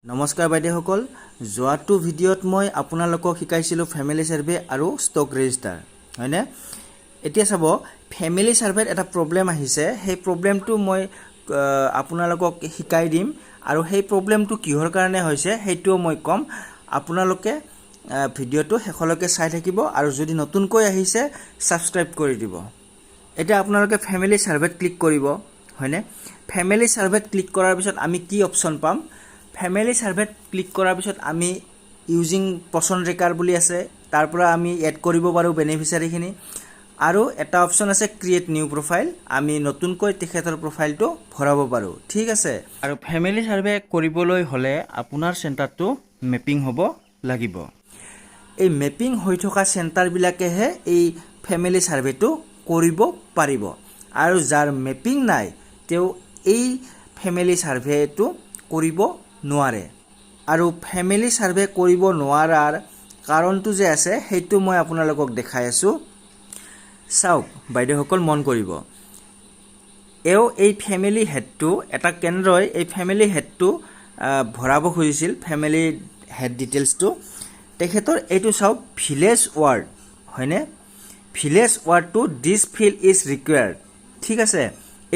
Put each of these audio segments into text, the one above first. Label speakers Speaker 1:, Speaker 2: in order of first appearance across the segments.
Speaker 1: নমস্কাৰ বাইদেউসকল যোৱাটো ভিডিঅ'ত মই আপোনালোকক শিকাইছিলোঁ ফ্যামিলি সাৰ্ভে আৰু ষ্টক ৰেজিষ্টাৰ হয়নে এতিয়া চাব ফ্যামিলি সাৰ্ভেত এটা প্ৰবলেম আহিছে সেই প্ৰবলেমটো মই আপোনালোকক শিকাই দিম আৰু সেই প্ৰবলেমটো কিহৰ কাৰণে হৈছে হেইটো মই কম আপোনালোকে ভিডিঅ'টো শেষলৈকে চাই থাকিব আৰু যদি নতুনকৈ আহিছে সাবস্ক্ৰাইব কৰি দিব এটা আপোনালোকে ফ্যামিলি সাৰ্ভেত ক্লিক কৰিব হয়নে ফ্যামিলি সাৰ্ভেত ক্লিক কৰাৰ পিছত আমি কি অপচন পাম ফ্যামিলি সাৰ্ভেত ক্লিক কৰাৰ পিছত আমি ইউজিং পছন্ট্ৰেকাৰ বুলি আছে তাৰ পৰা আমি এড কৰিব পাৰো বেনিফিচিয়াৰি খিনি আৰু এটা অপচন আছে ক্ৰিয়েট নিউ প্ৰফাইল আমি নতুনকৈ তেখেতৰ প্ৰফাইলটো ভৰাব পাৰো ঠিক আছে আৰু ফ্যামিলি সাৰ্ভে কৰিবলৈ হলে আপোনাৰ চেণ্টাৰটো মেপিং হ'ব লাগিব এই মেপিং হৈ থকা চেণ্টাৰ বিলাকেহে এই ফ্যামিলি সাৰ্ভেটো কৰিব পাৰিব আৰু যাৰ মেপিং নাই তেও এই ফ্যামিলি সাৰ্ভেটো কৰিব নোৱাৰে আৰু ফ্যামিলি সাৰ্ভে কৰিব নোৱাৰাৰ কাৰণটো যে আছে হেইটো মই আপোনালোকক দেখাই আছো চাওক বাইদেউসকল মন কৰিব এই ফ্যামিলি হেডটো এটা কেন্দ্ৰই এই ফ্যামিলি হেডটো ভৰাব খুজিছিল ফ্যামিলি হেড ডিটেইলছটো তেখেতৰ এইটো চাওক ভিলেজ ৱাৰ্ড হয়নে ভিলেজ ৱাৰ্ডটো দিস ফিল্ড ইজ ৰিকুৱাৰ্ড ঠিক আছে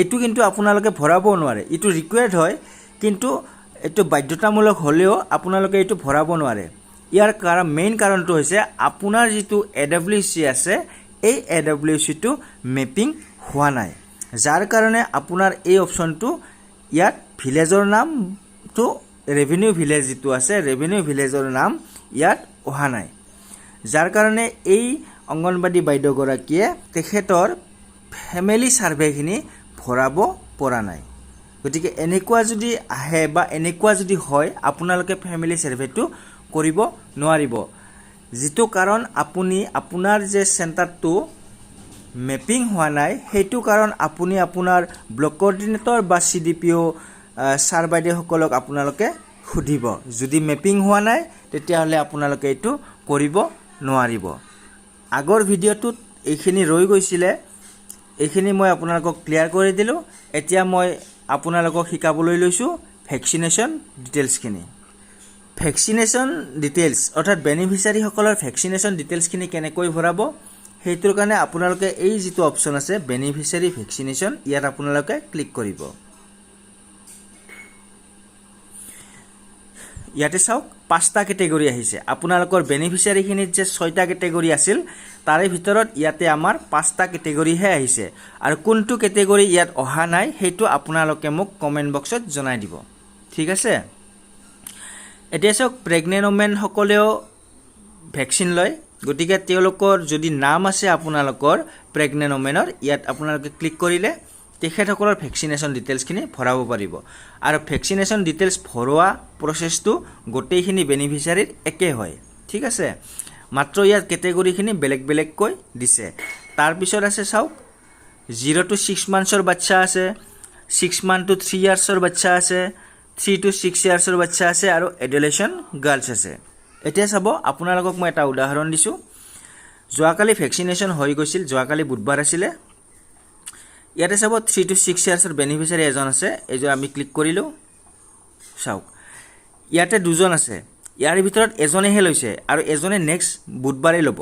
Speaker 1: এইটো কিন্তু আপোনালোকে ভৰাব নোৱাৰে ইটো ৰিকুৱাৰ্ড হয় কিন্তু এটো বাধ্যতামূলক হলেও আপোনালোকে এটো ভৰাব নোৱাৰে ইয়াৰ কাৰণ মেইন কাৰণটো হৈছে আপোনাৰ যেটো AWC আছে এই AWC টো মেপিং হোৱা নাই যাৰ কাৰণে আপোনাৰ এই অপচনটো ইয়াত ভিলেজৰ নামটো ৰেভিনিউ ভিলেজ যেটো আছে ৰেভিনিউ ভিলেজৰ নাম ইয়াত অহা নাই যাৰ কাৰণে এই অংগনবাদী বাইদেউ গৰাকীয়ে তেখেতৰ ফ্যামিলি সাৰ্ভেখিনি ভৰাব পৰা নাই গতিকে এনেকুৱা যদি আহে বা এনেকুৱা যদি হয় আপোনালোকে ফ্যামিলি সাৰ্ভেটো কৰিব নোৱাৰিব যেটো কাৰণ আপুনি আপোনাৰ যে চেণ্টাৰটো মেপিং হোৱা নাই হেতু কাৰণ আপুনি আপোনাৰ ব্লক কোঅৰ্ডিনেটৰ বা CDPO সাৰ বাইদেউ সকলক আপোনালোকে খুদিব যদি মেপিং হোৱা নাই তেতিয়া হলে আপোনালোকে এটো কৰিব নোৱাৰিব আগৰ ভিডিঅ'টোত এইখিনি ৰৈ গৈছিলে এইখিনি মই আপোনালোকক ক্লিয়াৰ কৰি দিলো এতিয়া মই আপোনালোকক শিকাবলৈ লৈছো ভ্যাকচিনেশন ডিটেইলছ খিনি ভ্যাকচিনেশন ডিটেইলছ অৰ্থাৎ বেনিফিচিয়াৰি সকলৰ ভ্যাকচিনেশন ডিটেইলছ খিনি কেনেকৈ ভৰাব হেইটোৰ কাৰণে আপোনালোকে এই যেটো অপচন আছে বেনিফিচিয়াৰি ভ্যাকচিনেশন ইয়াত আপোনালোকে ক্লিক কৰিব ইয়াতে চাওক পাঁচটা ক্যাটাগৰী আহিছে আপোনালোকৰ বেনিফিচিয়াৰি খিনিত যে 6টা ক্যাটাগৰী আছিল তাৰে ভিতৰত ইয়াতে আমাৰ 5টা ক্যাটাগৰী হে আহিছে আৰু কোনটো ক্যাটাগৰী ইয়াত অহা নাই হেতু আপোনালোকে মোক কমেন্ট বক্সত জনাই দিব ঠিক আছে এতিয়া চাওক প্ৰেগনেন্ট ওমেন সকলেও ভ্যাকচিন লয় গতিকে তেওঁলোকৰ যদি নাম আছে আপোনালোকৰ প্ৰেগনেন্ট ওমেনৰ ইয়াত আপোনালোকে ক্লিক কৰিলে তেখেতসকলৰ ভ্যাকচিনেশন ডিটেইলছ খিনি ভৰাব পাৰিব আৰু ভ্যাকচিনেশন ডিটেইলছ ভৰোৱা প্ৰসেসটো গোটেইখিনি বেনিফিচিয়াৰিৰ একে হয় ঠিক আছে মাত্ৰ ইয়াৰ ক্যাটাগৰী খিনি বেলেগ বেলেগ কৈ দিছে তাৰ পিছত আছে চাওক 0 to 6 monthsৰ বাচ্চা আছে 6 month to 3 yearsৰ বাচ্চা আছে 3 to 6 yearsৰ বাচ্চা আছে আৰু এডোলেসন গাৰ্লছ আছে এতিয়া চাব আপোনালোকক মই এটা উদাহৰণ দিছো যোৱাকালি ভ্যাকচিনেশন হৈ গৈছিল যোৱাকালি বুধবাৰ আছিল ইয়াতে চাব 3 to 6 yearsৰ বেনিফিচিয়াৰি এজন আছে এজন আমি ক্লিক কৰিলো চাওক ইয়াতে দুজন আছে ইয়াৰ ভিতৰত এজনেহে লৈছে আৰু এজনে নেক্সট বুধবাৰে লব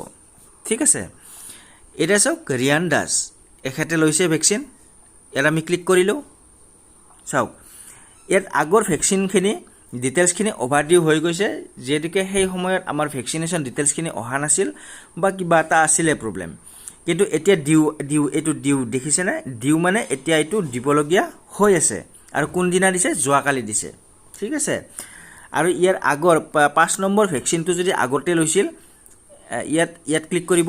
Speaker 1: ঠিক আছে এটা চাওক ৰিয়ান দাস এখেতে লৈছে ভ্যাকচিন ইয়াত আমি ক্লিক কৰিলো চাওক ইয়াত আগৰ ভ্যাকচিন খিনি ডিটেইলছ খিনি ওভাৰডিউ হৈ গৈছে যেদিকে সেই সময়ত আমাৰ ভ্যাকচিনেশন ডিটেইলছ খিনি অহা নাছিল বা কিবা এটা আছিল প্ৰবলেম কিন্তু এতিয়া ডিউ দেখিছে না ডিউ মানে এতিয়া এটো দিবলগীয়া হৈ আছে আৰু কোন দিনা দিছে যোৱাকালি দিছে ঠিক আছে আৰু ইয়াৰ আগৰ 5 নম্বৰ ভ্যাকচিনটো যদি আগতে লৈছিল ইয়াত ক্লিক কৰিব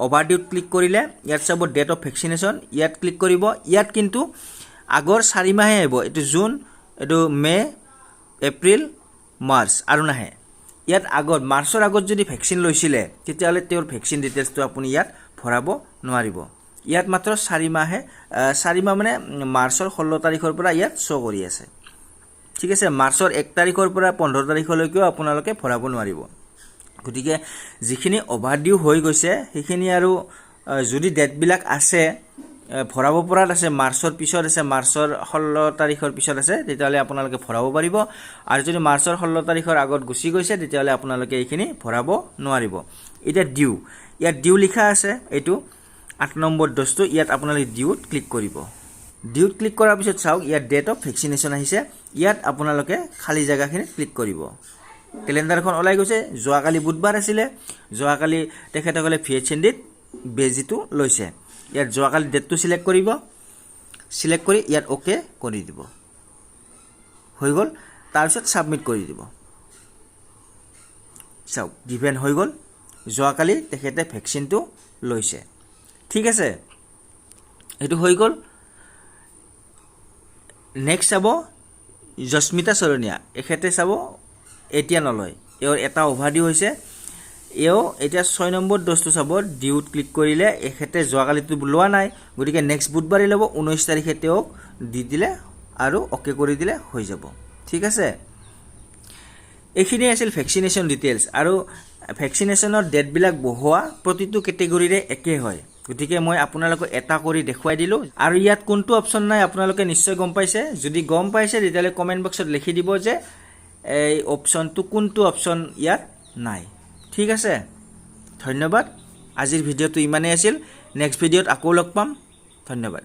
Speaker 1: ওভাৰডিউত ক্লিক কৰিলে ইয়াত চাব ডেট অফ ভ্যাকচিনেশন ইয়াত ক্লিক কৰিব ইয়াত কিন্তু আগৰ 4 মাহে হ'ব এটো জুন এটো মে এপ্ৰিল মাৰ্চ আৰু নাহে ইয়াত আগৰ মাৰ্চৰ আগত যদি ভ্যাকচিন লৈছিলে তেতিয়ালে তেওঁৰ ভ্যাকচিন ডিটেইলছটো আপুনি ইয়াত ভৰাব নোৱাৰিব ইয়াত মাত্ৰ 4 মাহ মানে মাৰ্চৰ 16 তাৰিখৰ পৰা ইয়াত শো কৰি আছে ঠিক আছে মাৰ্চৰ 1 তাৰিখৰ পৰা 15 তাৰিখলৈকে আপোনালোকে ভৰাব নোৱাৰিব গতিকে যিখিনি ওভাৰডিউ হৈ গৈছে সেইখিনি আৰু যদি ডেট বিলাক আছে ভৰাব পৰাত আছে মাৰ্চৰ পিছত আছে মাৰ্চৰ 16 তাৰিখৰ পিছত আছে তেতিয়াহ'লে আপোনালোকে ভৰাব পাৰিব আৰু যদি মাৰ্চৰ 16 তাৰিখৰ আগত গুচি গৈছে তেতিয়াহ'লে আপোনালোকে এইখিনি ভৰাব নোৱাৰিব এটা ডিউ ইয়াত ডিউ লিখা আছে এইটো 8 নম্বৰ ড'জটো ইয়াত আপোনালোকে ডিউত ক্লিক কৰিব ডিউত ক্লিক কৰাৰ পিছত চাওক ইয়াত ডেট অফ ভেকচিনেশ্যন আহিছে ইয়াত আপোনালোকে খালি জায়গাখিনি ক্লিক কৰিব ক্যালেন্ডাৰখন ওলাই গৈছে যোৱাকালি বুধবাৰ আছিল যোৱাকালি তেখেতসকলে ভিএচএনডিত বেজিটো লৈছে ইয়াত যোৱাকালি ডেটটো সিলেক্ট কৰিব সিলেক্ট কৰি ইয়াত ওকে কৰি দিব হৈ গ'ল তাৰ পিছত সাবমিট কৰি দিব চাওক গিভেন হৈ গ'ল যোৱাকালি তেখেতে ভ্যাকচিনটো লৈছে ঠিক আছে এটো হৈ গ'ল নেক্সট চাব জস্মিতা চৰণীয়া এখেতে চাব এতিয়া নলয় এৰ এটা ওভাৰডিউ হৈছে এও এতিয়া 6 নম্বৰ ড'জটো চাব ডিউত ক্লিক কৰিলে এখেতে যোৱাকালিটো লোৱা নাই গতিকে নেক্সট বুধবাৰে ল'ব 19 তাৰিখে তেওঁক দি দিলে আৰু ওকে কৰি দিলে হৈ যাব ঠিক আছে এইখিনি আছিল ভ্যাকচিনেশন ডিটেইলছ আৰু ভ্যাকচিনেশনৰ ডেট বিলাক বহোৱা প্ৰতিটো ক্যাটেগৰীৰে একে হয় গতিকে মই আপোনালোকক এটা কৰি দেখুৱাই দিলো আৰু ইয়াত কোনটো অপচন নাই আপোনালোকে নিশ্চয় গম পাইছে যদি গম পাইছে তেতিয়ালে কমেন্ট বক্সত লিখি দিব যে এই অপচনটো কোনটো অপচন ইয়াত নাই ঠিক আছে ধন্যবাদ আজিৰ ভিডিওটো ইমানেই আছিল নেক্সট ভিডিওত আকৌ লগ পাম ধন্যবাদ